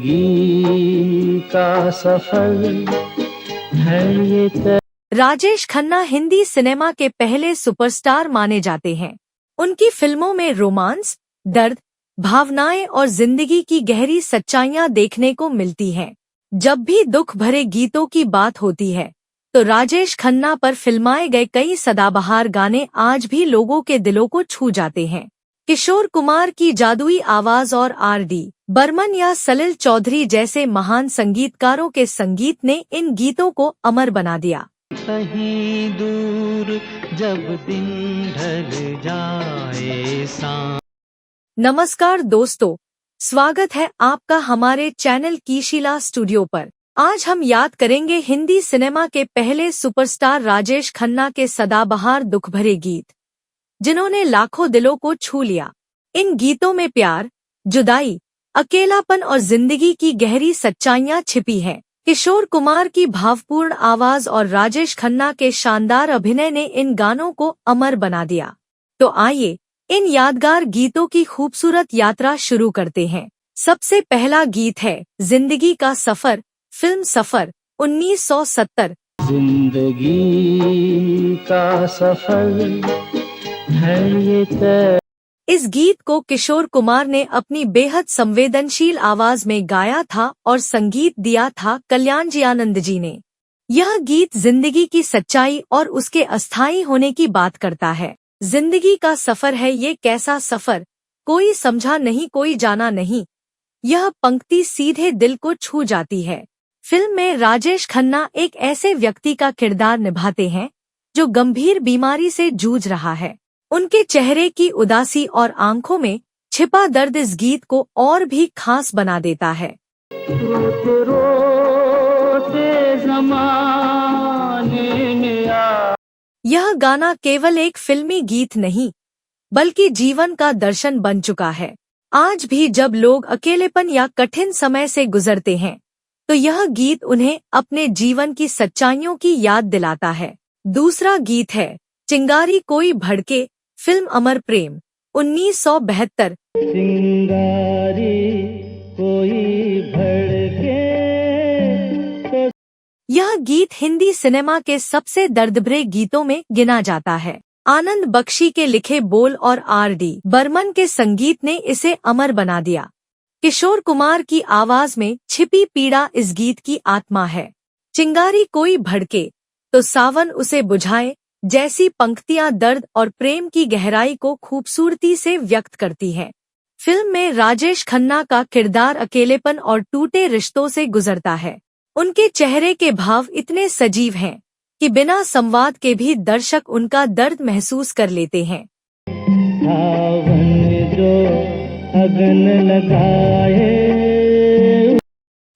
जिंदगी का सफर है ये। राजेश खन्ना हिंदी सिनेमा के पहले सुपरस्टार माने जाते हैं। उनकी फिल्मों में रोमांस, दर्द, भावनाएं और जिंदगी की गहरी सच्चाइयां देखने को मिलती हैं। जब भी दुख भरे गीतों की बात होती है तो राजेश खन्ना पर फिल्माए गए कई सदाबहार गाने आज भी लोगों के दिलों को छू जाते हैं। किशोर कुमार की जादुई आवाज और आर.डी. बर्मन या सलिल चौधरी जैसे महान संगीतकारों के संगीत ने इन गीतों को अमर बना दिया। कहीं दूर जब दिन ढल जाए नमस्कार दोस्तों, स्वागत है आपका हमारे चैनल कीशिला स्टूडियो पर। आज हम याद करेंगे हिंदी सिनेमा के पहले सुपरस्टार राजेश खन्ना के सदाबहार दुख भरे गीत, जिन्होंने लाखों दिलों को छू लिया। इन गीतों में प्यार, जुदाई, अकेलापन और जिंदगी की गहरी सच्चाइयां छिपी हैं। किशोर कुमार की भावपूर्ण आवाज और राजेश खन्ना के शानदार अभिनय ने इन गानों को अमर बना दिया। तो आइए इन यादगार गीतों की खूबसूरत यात्रा शुरू करते हैं। सबसे पहला गीत है जिंदगी का सफर, फिल्म सफर 1970। जिंदगी का सफर है ये। इस गीत को किशोर कुमार ने अपनी बेहद संवेदनशील आवाज में गाया था और संगीत दिया था कल्याण जी आनंद जी ने। यह गीत जिंदगी की सच्चाई और उसके अस्थायी होने की बात करता है। जिंदगी का सफर है ये कैसा सफर, कोई समझा नहीं कोई जाना नहीं। यह पंक्ति सीधे दिल को छू जाती है। फिल्म में राजेश खन्ना एक ऐसे व्यक्ति का किरदार निभाते हैं जो गंभीर बीमारी से जूझ रहा है। उनके चेहरे की उदासी और आंखों में छिपा दर्द इस गीत को और भी खास बना देता है। रोते रोते ज़माने में यह गाना केवल एक फिल्मी गीत नहीं, बल्कि जीवन का दर्शन बन चुका है। आज भी जब लोग अकेलेपन या कठिन समय से गुजरते हैं, तो यह गीत उन्हें अपने जीवन की सच्चाइयों की याद दिलाता है। दूसरा गीत है चिंगारी कोई भड़के, फिल्म अमर प्रेम 1972। चिंगारी कोई भड़के। यह गीत हिंदी सिनेमा के सबसे दर्दभरे गीतों में गिना जाता है। आनंद बख्शी के लिखे बोल और आर.डी. बर्मन के संगीत ने इसे अमर बना दिया। किशोर कुमार की आवाज में छिपी पीड़ा इस गीत की आत्मा है। चिंगारी कोई भड़के तो सावन उसे बुझाए जैसी पंक्तियां दर्द और प्रेम की गहराई को खूबसूरती से व्यक्त करती हैं। फिल्म में राजेश खन्ना का किरदार अकेलेपन और टूटे रिश्तों से गुजरता है। उनके चेहरे के भाव इतने सजीव हैं कि बिना संवाद के भी दर्शक उनका दर्द महसूस कर लेते हैं। सावन जो अगन लगाए।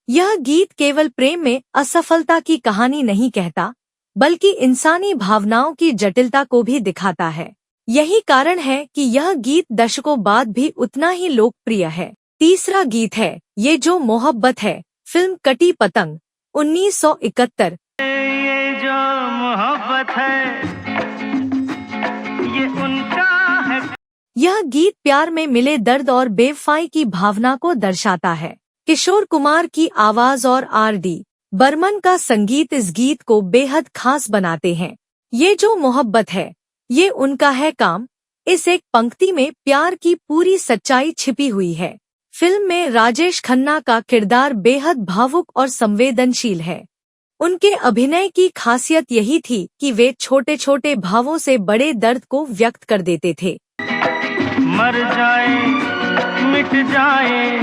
यह गीत केवल प्रेम में असफलता की कहानी नहीं कहता, बल्कि इंसानी भावनाओं की जटिलता को भी दिखाता है। यही कारण है कि यह गीत दशकों बाद भी उतना ही लोकप्रिय है। तीसरा गीत है ये जो मोहब्बत है, फिल्म कटी पतंग 1971। ये जो मोहब्बत है ये उनका है। यह गीत प्यार में मिले दर्द और बेवफाई की भावना को दर्शाता है। किशोर कुमार की आवाज और आर.डी. बर्मन का संगीत इस गीत को बेहद खास बनाते हैं। ये जो मोहब्बत है ये उनका है काम, इस एक पंक्ति में प्यार की पूरी सच्चाई छिपी हुई है। फिल्म में राजेश खन्ना का किरदार बेहद भावुक और संवेदनशील है। उनके अभिनय की खासियत यही थी कि वे छोटे छोटे भावों से बड़े दर्द को व्यक्त कर देते थे। मर जाए, मिट जाए,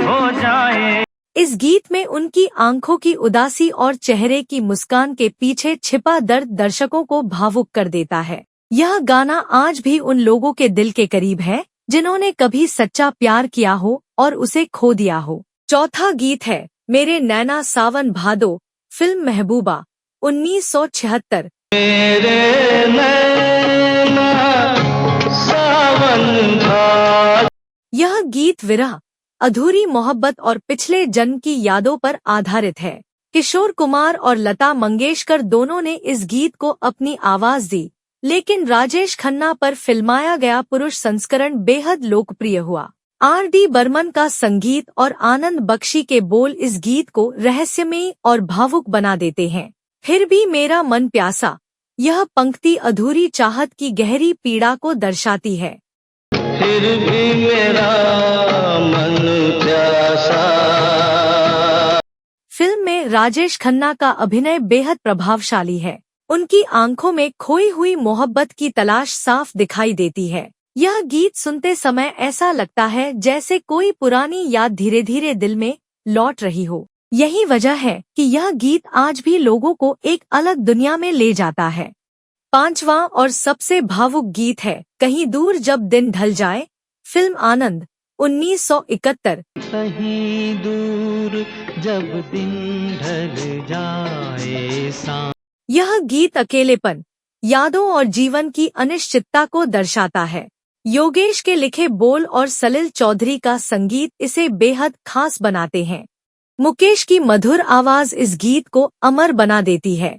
हो जाए। इस गीत में उनकी आंखों की उदासी और चेहरे की मुस्कान के पीछे छिपा दर्द दर्शकों को भावुक कर देता है। यह गाना आज भी उन लोगों के दिल के करीब है जिन्होंने कभी सच्चा प्यार किया हो और उसे खो दिया हो। चौथा गीत है मेरे नैना सावन भादो, फिल्म महबूबा 1976। मेरे नैना सावन भादो। यह गीत विरह, अधूरी मोहब्बत और पिछले जन्म की यादों पर आधारित है। किशोर कुमार और लता मंगेशकर दोनों ने इस गीत को अपनी आवाज दी, लेकिन राजेश खन्ना पर फिल्माया गया पुरुष संस्करण बेहद लोकप्रिय हुआ। R.D. बर्मन का संगीत और आनंद बख्शी के बोल इस गीत को रहस्यमयी और भावुक बना देते हैं। फिर भी मेरा मन प्यासा, यह पंक्ति अधूरी चाहत की गहरी पीड़ा को दर्शाती है। फिर भी मेरा मन प्यासा। फिल्म में राजेश खन्ना का अभिनय बेहद प्रभावशाली है। उनकी आंखों में खोई हुई मोहब्बत की तलाश साफ दिखाई देती है। यह गीत सुनते समय ऐसा लगता है जैसे कोई पुरानी याद धीरे धीरे दिल में लौट रही हो। यही वजह है कि यह गीत आज भी लोगों को एक अलग दुनिया में ले जाता है। पांचवां और सबसे भावुक गीत है कहीं दूर जब दिन ढल जाए, फिल्म आनंद 1971। कहीं दूर जब दिन ढल जाए यह गीत अकेलेपन, यादों और जीवन की अनिश्चितता को दर्शाता है। योगेश के लिखे बोल और सलिल चौधरी का संगीत इसे बेहद खास बनाते हैं। मुकेश की मधुर आवाज इस गीत को अमर बना देती है।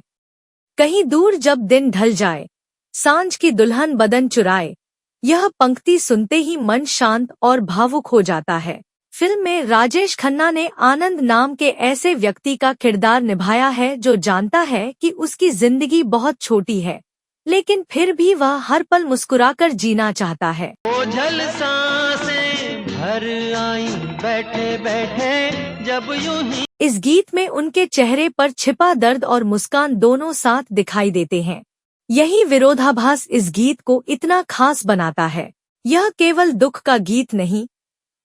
कहीं दूर जब दिन ढल जाए, सांझ की दुल्हन बदन चुराए, यह पंक्ति सुनते ही मन शांत और भावुक हो जाता है। फिल्म में राजेश खन्ना ने आनंद नाम के ऐसे व्यक्ति का किरदार निभाया है जो जानता है कि उसकी जिंदगी बहुत छोटी है, लेकिन फिर भी वह हर पल मुस्कुराकर जीना चाहता है। ओझल सांसें भर आई बैठे बैठे जब यूं ही। इस गीत में उनके चेहरे पर छिपा दर्द और मुस्कान दोनों साथ दिखाई देते हैं। यही विरोधाभास इस गीत को इतना खास बनाता है। यह केवल दुख का गीत नहीं,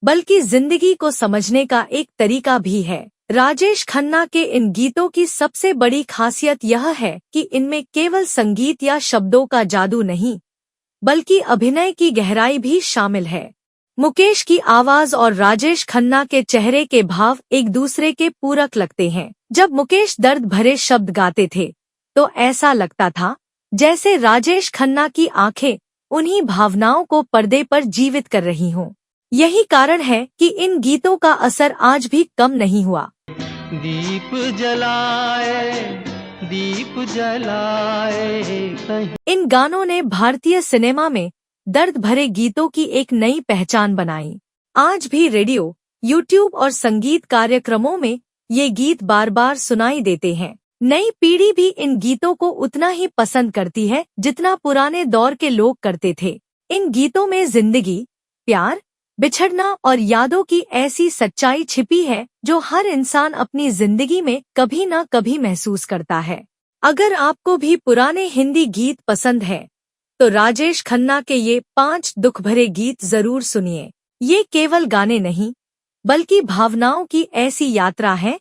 बल्कि जिंदगी को समझने का एक तरीका भी है। राजेश खन्ना के इन गीतों की सबसे बड़ी खासियत यह है कि इनमें केवल संगीत या शब्दों का जादू नहीं, बल्कि अभिनय की गहराई भी शामिल है। मुकेश की आवाज और राजेश खन्ना के चेहरे के भाव एक दूसरे के पूरक लगते हैं। जब मुकेश दर्द भरे शब्द गाते थे, तो ऐसा लगता था जैसे राजेश खन्ना की आंखें उन्हीं भावनाओं को पर्दे पर जीवित कर रही हों। यही कारण है कि इन गीतों का असर आज भी कम नहीं हुआ। दीप जलाए कहीं। इन गानों ने भारतीय सिनेमा में दर्द भरे गीतों की एक नई पहचान बनाई। आज भी रेडियो, यूट्यूब और संगीत कार्यक्रमों में ये गीत बार बार सुनाई देते हैं। नई पीढ़ी भी इन गीतों को उतना ही पसंद करती है जितना पुराने दौर के लोग करते थे। इन गीतों में जिंदगी, प्यार, बिछड़ना और यादों की ऐसी सच्चाई छिपी है जो हर इंसान अपनी जिंदगी में कभी न कभी महसूस करता है। अगर आपको भी पुराने हिंदी गीत पसंद है, तो राजेश खन्ना के ये 5 दुख भरे गीत जरूर सुनिए। ये केवल गाने नहीं, बल्कि भावनाओं की ऐसी यात्रा है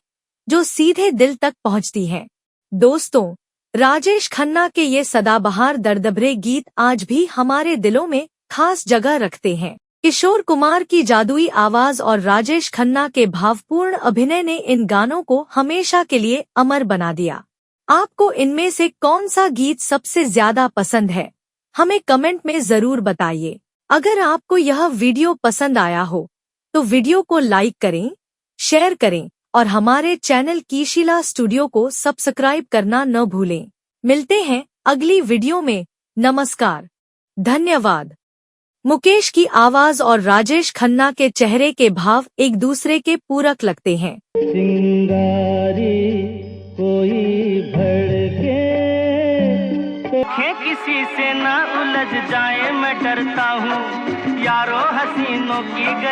जो सीधे दिल तक पहुंचती है। दोस्तों, राजेश खन्ना के ये सदाबहार दर्दभरे गीत आज भी हमारे दिलों में खास जगह रखते हैं। किशोर कुमार की जादुई आवाज और राजेश खन्ना के भावपूर्ण अभिनय ने इन गानों को हमेशा के लिए अमर बना दिया। आपको इनमें से कौन सा गीत सबसे ज्यादा पसंद है, हमें कमेंट में जरूर बताइए। अगर आपको यह वीडियो पसंद आया हो, तो वीडियो को लाइक करें, शेयर करें और हमारे चैनल कीशिला स्टूडियो को सब्सक्राइब करना न भूलें। मिलते हैं अगली वीडियो में। नमस्कार, धन्यवाद। मुकेश की आवाज और राजेश खन्ना के चेहरे के भाव एक दूसरे के पूरक लगते हैं। चिंगारी कोई भड़के किसी से ना उलझ जाए, मैं डरता हूँ यारों हसीनों की